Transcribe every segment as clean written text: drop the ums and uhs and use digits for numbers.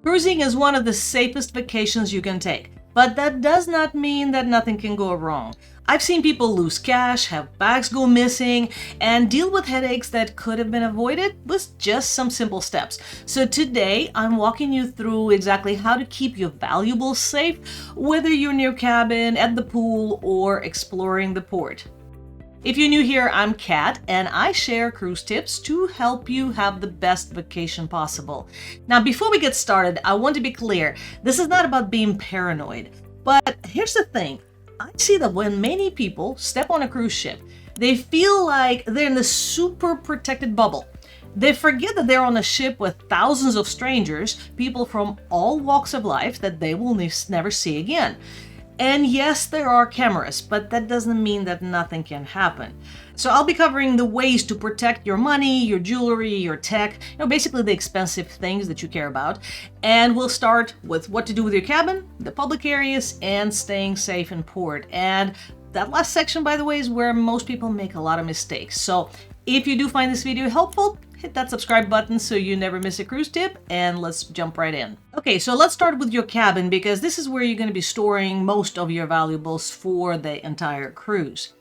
Cruising is one of the safest vacations you can take, but that does not mean that nothing can go wrong. I've seen people lose cash, have bags go missing, and deal with headaches that could have been avoided with just some simple steps. So today, I'm walking you through exactly how to keep your valuables safe, whether you're near cabin, at the pool, or exploring the port. If you're new here, I'm Kat, and I share cruise tips to help you have the best vacation possible. Now, before we get started, I want to be clear, this is not about being paranoid. But here's the thing, I see that when many people step on a cruise ship, they feel like they're in this super protected bubble. They forget that they're on a ship with thousands of strangers, people from all walks of life that they will never see again. And yes, there are cameras, but that doesn't mean that nothing can happen. So I'll be covering the ways to protect your money, your jewelry, your tech, basically the expensive things that you care about. And we'll start with what to do with your cabin, the public areas, and staying safe in port. And that last section, by the way, is where most people make a lot of mistakes. So if you do find this video helpful, hit that subscribe button so you never miss a cruise tip, and let's jump right in. Okay, so let's start with your cabin because this is where you're going to be storing most of your valuables for the entire cruise.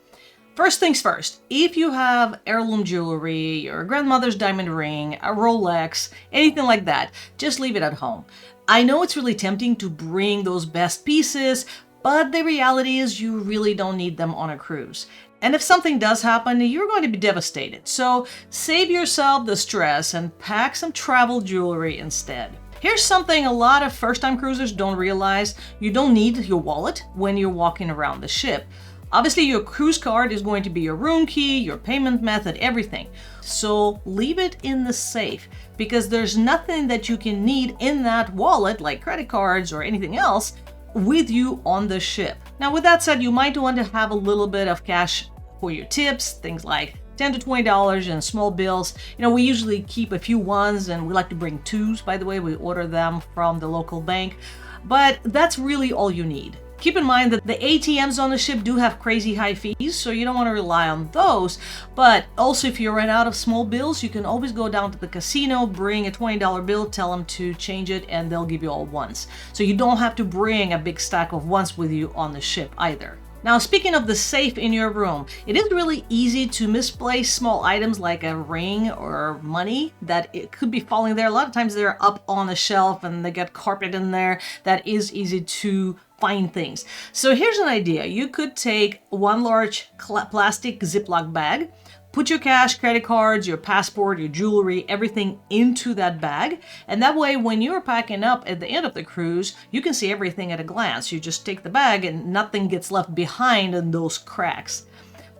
First things first, if you have heirloom jewelry, your grandmother's diamond ring, a Rolex, anything like that, just leave it at home. I know it's really tempting to bring those best pieces, but the reality is you really don't need them on a cruise. And if something does happen, you're going to be devastated. So save yourself the stress and pack some travel jewelry instead. Here's something a lot of first-time cruisers don't realize. You don't need your wallet when you're walking around the ship. Obviously, your cruise card is going to be your room key, your payment method, everything. So leave it in the safe because there's nothing that you can need in that wallet, like credit cards or anything else, with you on the ship. Now, with that said, you might want to have a little bit of cash for your tips, things like $10 to $20 in small bills. We usually keep a few ones and we like to bring twos, by the way, we order them from the local bank, but that's really all you need. Keep in mind that the ATMs on the ship do have crazy high fees, so you don't want to rely on those. But also, if you run out of small bills, you can always go down to the casino, bring a $20 bill, tell them to change it, and they'll give you all ones. So you don't have to bring a big stack of ones with you on the ship either. Now, speaking of the safe in your room, it is really easy to misplace small items like a ring or money that it could be falling there. A lot of times they're up on the shelf and they get carpet in there. That is easy to find things. So here's an idea. You could take one large plastic Ziploc bag, put your cash, credit cards, your passport, your jewelry, everything into that bag. And that way, when you're packing up at the end of the cruise, you can see everything at a glance. You just take the bag and nothing gets left behind in those cracks.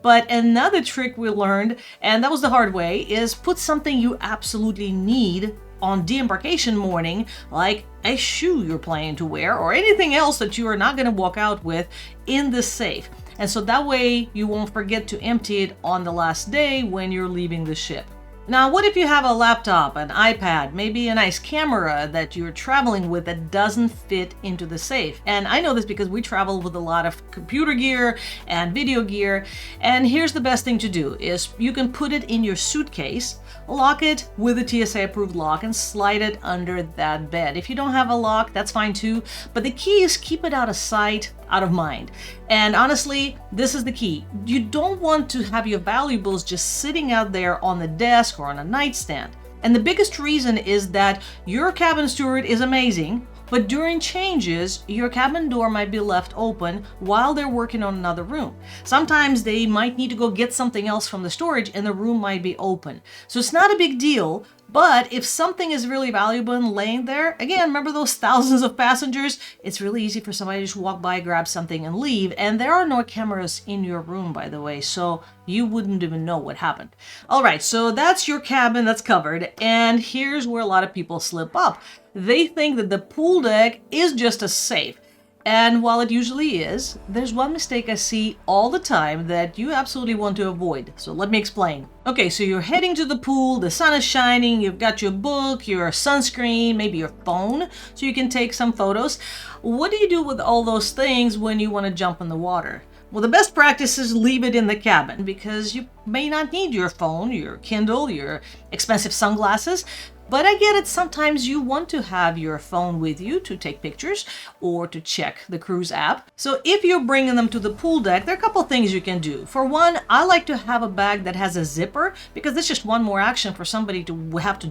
But another trick we learned, and that was the hard way, is put something you absolutely need on de-embarkation morning, like a shoe you're planning to wear or anything else that you are not going to walk out with in the safe. And so that way you won't forget to empty it on the last day when you're leaving the ship. Now, what if you have a laptop, an iPad, maybe a nice camera that you're traveling with that doesn't fit into the safe? And I know this because we travel with a lot of computer gear and video gear. And here's the best thing to do is you can put it in your suitcase, lock it with a TSA approved lock and slide it under that bed. If you don't have a lock, that's fine too. But the key is keep it out of sight, out of mind. And honestly, this is the key. You don't want to have your valuables just sitting out there on the desk or on a nightstand. And the biggest reason is that your cabin steward is amazing, but during changes, your cabin door might be left open while they're working on another room. Sometimes they might need to go get something else from the storage and the room might be open. So it's not a big deal, but if something is really valuable and laying there, again, remember those thousands of passengers? It's really easy for somebody to just walk by, grab something and leave. And there are no cameras in your room, by the way, so you wouldn't even know what happened. All right, so that's your cabin, that's covered. And here's where a lot of people slip up. They think that the pool deck is just a safe. And while it usually is, there's one mistake I see all the time that you absolutely want to avoid. So let me explain. Okay, so you're heading to the pool, the sun is shining, you've got your book, your sunscreen, maybe your phone, so you can take some photos. What do you do with all those things when you want to jump in the water? Well, the best practice is leave it in the cabin because you may not need your phone, your Kindle, your expensive sunglasses. But I get it, sometimes you want to have your phone with you to take pictures or to check the cruise app. So if you're bringing them to the pool deck, there are a couple things you can do. For one, I like to have a bag that has a zipper because it's just one more action for somebody to have to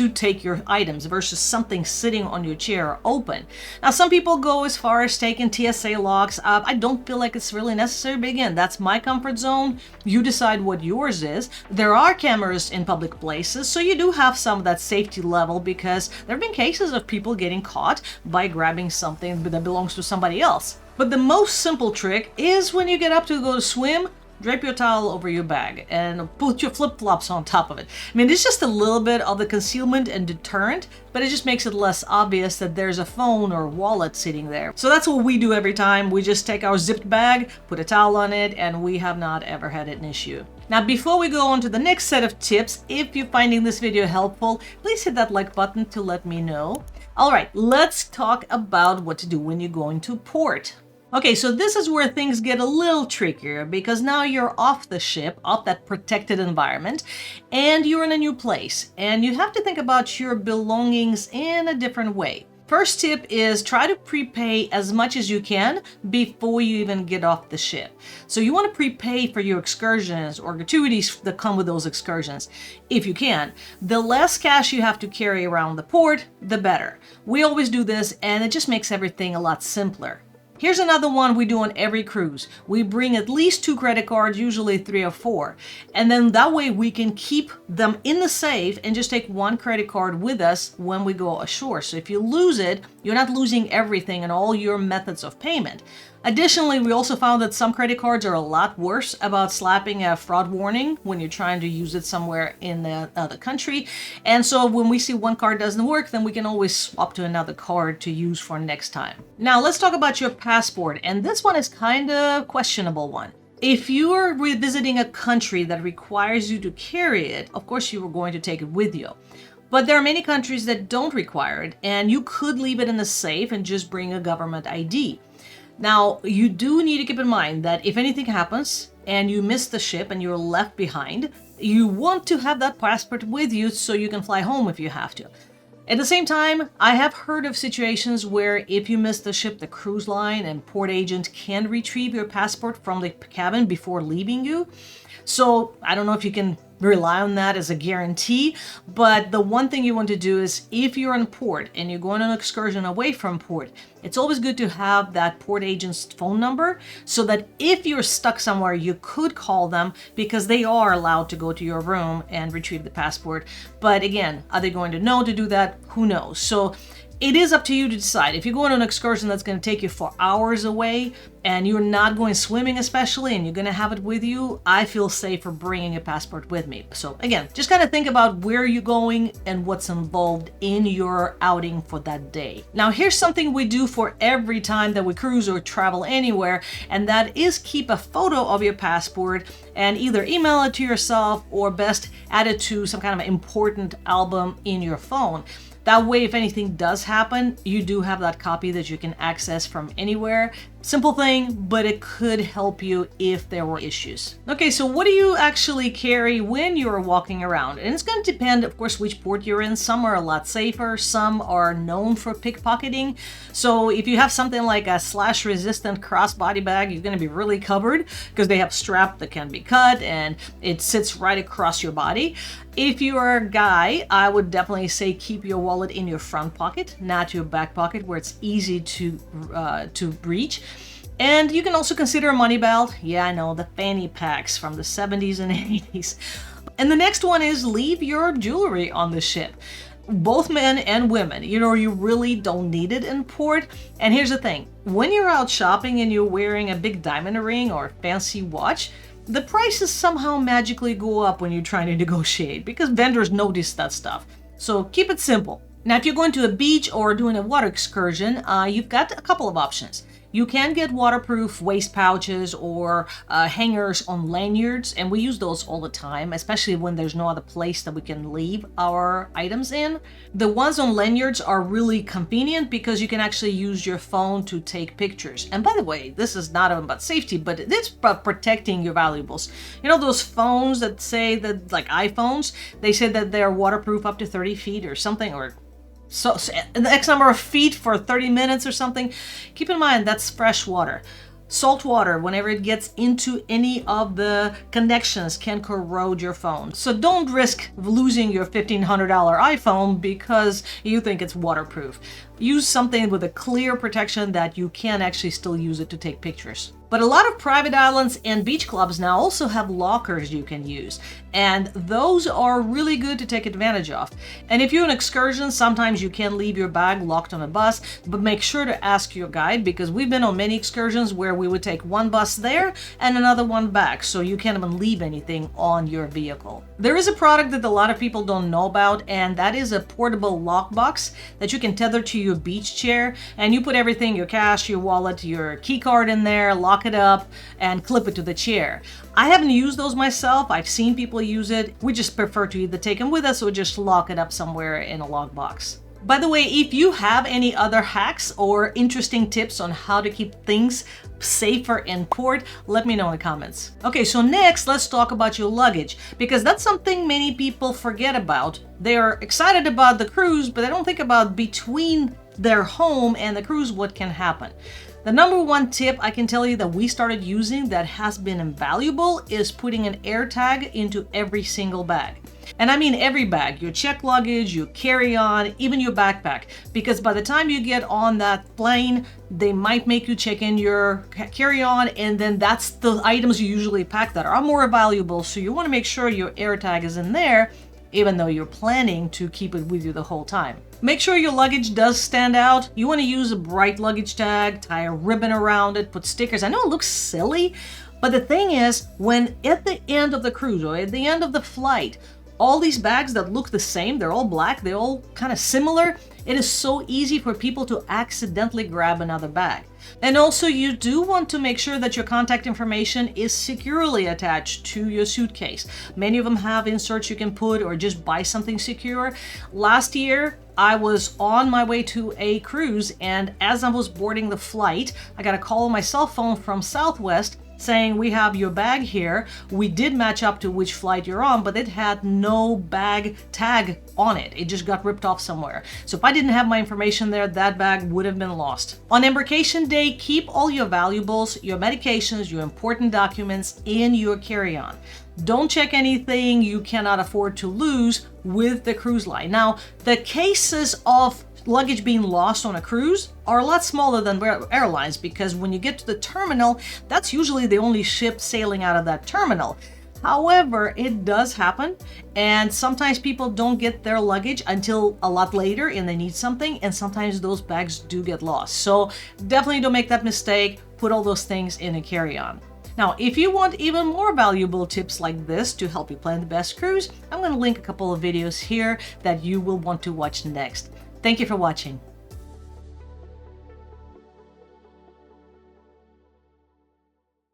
take your items versus something sitting on your chair open. Now, some people go as far as taking TSA locks. I don't feel like it's really necessary, but again, that's my comfort zone. You decide what yours is. There are cameras in public places, so you do have some of that safety level because there have been cases of people getting caught by grabbing something that belongs to somebody else. But the most simple trick is when you get up to go to swim, drape your towel over your bag and put your flip-flops on top of it. I mean, it's just a little bit of the concealment and deterrent, but it just makes it less obvious that there's a phone or wallet sitting there. So that's what we do every time. We just take our zipped bag, put a towel on it, and we have not ever had an issue. Now, before we go on to the next set of tips, if you're finding this video helpful, please hit that like button to let me know. All right, let's talk about what to do when you're going to port. Okay, so this is where things get a little trickier because now you're off the ship, off that protected environment, and you're in a new place, and you have to think about your belongings in a different way. First tip is try to prepay as much as you can before you even get off the ship. So you want to prepay for your excursions or gratuities that come with those excursions, if you can. The less cash you have to carry around the port, the better. We always do this, and it just makes everything a lot simpler. Here's another one we do on every cruise. We bring at least 2 credit cards, usually 3 or 4. And then that way we can keep them in the safe and just take 1 credit card with us when we go ashore. So if you lose it, you're not losing everything and all your methods of payment. Additionally, we also found that some credit cards are a lot worse about slapping a fraud warning when you're trying to use it somewhere in another country. And so when we see one card doesn't work, then we can always swap to another card to use for next time. Now, let's talk about your passport. And this one is kind of questionable one. If you are revisiting a country that requires you to carry it, of course you are going to take it with you. But there are many countries that don't require it, and you could leave it in the safe and just bring a government ID. Now, you do need to keep in mind that if anything happens and you miss the ship and you're left behind, you want to have that passport with you so you can fly home if you have to. At the same time, I have heard of situations where if you miss the ship, the cruise line and port agent can retrieve your passport from the cabin before leaving you. So I don't know if you can rely on that as a guarantee, but the one thing you want to do is if you're in port and you're going on an excursion away from port, it's always good to have that port agent's phone number so that if you're stuck somewhere, you could call them because they are allowed to go to your room and retrieve the passport. But again, are they going to know to do that? Who knows? So it is up to you to decide. If you're going on an excursion that's going to take you for hours away and you're not going swimming especially and you're going to have it with you, I feel safer bringing a passport with me. So again, just kind of think about where you're going and what's involved in your outing for that day. Now, here's something we do for every time that we cruise or travel anywhere, and that is keep a photo of your passport and either email it to yourself or best add it to some kind of important album in your phone. That way, if anything does happen, you do have that copy that you can access from anywhere. Simple thing, but it could help you if there were issues. Okay, so what do you actually carry when you're walking around? And it's going to depend, of course, which port you're in. Some are a lot safer. Some are known for pickpocketing. So if you have something like a slash-resistant crossbody bag, you're going to be really covered because they have strap that can be cut and it sits right across your body. If you're a guy, I would definitely say keep your wallet in your front pocket, not your back pocket where it's easy to reach. And you can also consider a money belt. Yeah, I know, the fanny packs from the 70s and 80s. And the next one is leave your jewelry on the ship. Both men and women, you really don't need it in port. And here's the thing, when you're out shopping and you're wearing a big diamond ring or fancy watch, the prices somehow magically go up when you're trying to negotiate because vendors notice that stuff. So keep it simple. Now, if you're going to a beach or doing a water excursion, you've got a couple of options. You can get waterproof waist pouches or hangers on lanyards, and we use those all the time, especially when there's no other place that we can leave our items in. The ones on lanyards are really convenient because you can actually use your phone to take pictures. And by the way, this is not about safety, but it's about protecting your valuables. You know those phones that say that, like iPhones, they say that they're waterproof up to 30 feet or something, or so an X number of feet for 30 minutes or something. Keep in mind that's fresh water. Salt water, whenever it gets into any of the connections, can corrode your phone. So don't risk losing your $1,500 iPhone because you think it's waterproof. Use something with a clear protection that you can actually still use it to take pictures. But a lot of private islands and beach clubs now also have lockers you can use, and those are really good to take advantage of. And if you're on excursion, sometimes you can leave your bag locked on a bus, but make sure to ask your guide, because we've been on many excursions where we would take one bus there and another one back, so you can't even leave anything on your vehicle. There is a product that a lot of people don't know about, and that is a portable lockbox that you can tether to your beach chair, and you put everything, your cash, your wallet, your key card in there, lock it up, and clip it to the chair. I haven't used those myself. I've seen people use it. We just prefer to either take them with us or just lock it up somewhere in a lockbox. By the way, if you have any other hacks or interesting tips on how to keep things safer in port, let me know in the comments. Okay, so next let's talk about your luggage, because that's something many people forget about. They are excited about the cruise, but they don't think about between their home and the cruise what can happen. The number one tip I can tell you that we started using that has been invaluable is putting an air tag into every single bag. And I mean every bag, your checked luggage, your carry-on, even your backpack. Because by the time you get on that plane, they might make you check in your carry-on, and then that's the items you usually pack that are more valuable. So you want to make sure your air tag is in there, even though you're planning to keep it with you the whole time. Make sure your luggage does stand out. You want to use a bright luggage tag, tie a ribbon around it, put stickers. I know it looks silly, but the thing is, when at the end of the cruise or at the end of the flight, all these bags that look the same, they're all black, they're all kind of similar, it is so easy for people to accidentally grab another bag. And also, you do want to make sure that your contact information is securely attached to your suitcase. Many of them have inserts you can put or just buy something secure. Last year, I was on my way to a cruise, and as I was boarding the flight, I got a call on my cell phone from Southwest saying, "We have your bag here." We did match up to which flight you're on, but it had no bag tag on it. It just got ripped off somewhere. So if I didn't have my information there, that bag would have been lost. On embarkation day, keep all your valuables, your medications, your important documents in your carry-on. Don't check anything you cannot afford to lose with the cruise line. Now, the cases of luggage being lost on a cruise are a lot smaller than airlines, because when you get to the terminal, that's usually the only ship sailing out of that terminal. However, it does happen, and sometimes people don't get their luggage until a lot later and they need something, and sometimes those bags do get lost. So definitely don't make that mistake. Put all those things in a carry-on. Now, if you want even more valuable tips like this to help you plan the best cruise, I'm going to link a couple of videos here that you will want to watch next. Thank you for watching.